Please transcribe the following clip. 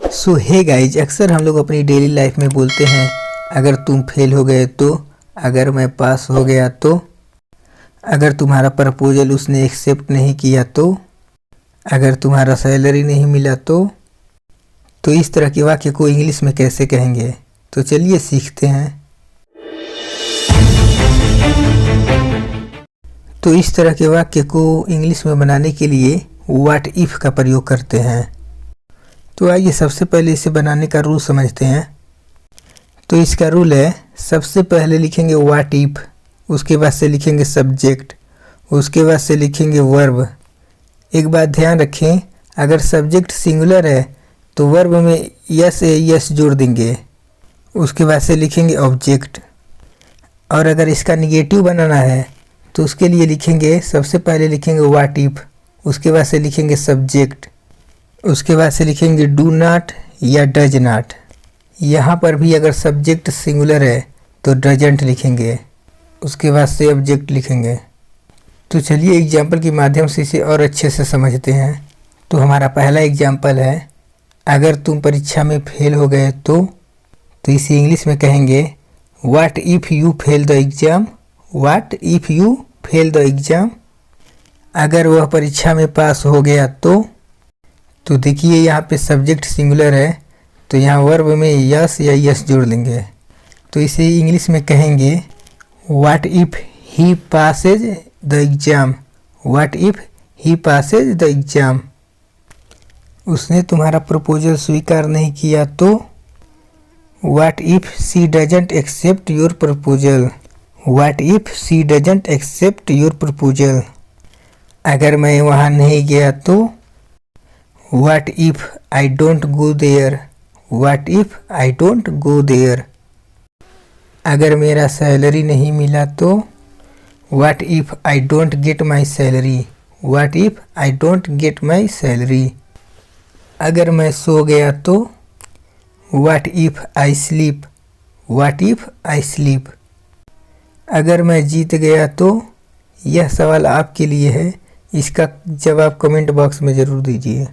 सो hey guys, अक्सर हम लोग अपनी डेली लाइफ में बोलते हैं अगर तुम फेल हो गए तो, अगर मैं पास हो गया तो, अगर तुम्हारा प्रपोजल उसने एक्सेप्ट नहीं किया तो, अगर तुम्हारा सैलरी नहीं मिला तो इस तरह के वाक्य को इंग्लिश में कैसे कहेंगे। तो चलिए सीखते हैं। तो इस तरह के वाक्य को इंग्लिश में बनाने के लिए व्हाट इफ़ का प्रयोग करते हैं। तो आइए सबसे पहले इसे बनाने का रूल समझते हैं। तो इसका रूल है, सबसे पहले लिखेंगे व्हाट इफ, उसके बाद से लिखेंगे सब्जेक्ट, उसके बाद से लिखेंगे वर्ब। एक बात ध्यान रखें, अगर सब्जेक्ट सिंगुलर है तो वर्ब में यस जोड़ देंगे, उसके बाद से लिखेंगे ऑब्जेक्ट। और अगर इसका निगेटिव बनाना है तो उसके लिए लिखेंगे, सबसे पहले लिखेंगे व्हाट इफ, उसके बाद से लिखेंगे सब्जेक्ट, उसके बाद से लिखेंगे डू नॉट या डज नॉट। यहाँ पर भी अगर सब्जेक्ट सिंगुलर है तो डजंट लिखेंगे, उसके बाद से ऑब्जेक्ट लिखेंगे। तो चलिए एग्जाम्पल के माध्यम से इसे और अच्छे से समझते हैं। तो हमारा पहला एग्जाम्पल है, अगर तुम परीक्षा में फेल हो गए तो इसे इंग्लिश में कहेंगे what if you fail the exam, what if you fail the exam. अगर वह परीक्षा में पास हो गया तो देखिए यहाँ पे सब्जेक्ट सिंगुलर है तो यहाँ वर्ब में यस या यस जोड़ लेंगे। तो इसे इंग्लिश में कहेंगे what if he passes the exam, what if he passes the exam. उसने तुम्हारा प्रपोजल स्वीकार नहीं किया तो what if she doesn't accept your proposal, what if she doesn't accept your proposal. अगर मैं वहाँ नहीं गया तो what if I don't go there, what if I don't go there. अगर मेरा सैलरी नहीं मिला तो what if I don't get my salary, what if I don't get my salary. अगर मैं सो गया तो what if I sleep, what if I sleep. अगर मैं जीत गया तो, यह सवाल आपके लिए है, इसका जवाब कमेंट बॉक्स में ज़रूर दीजिए।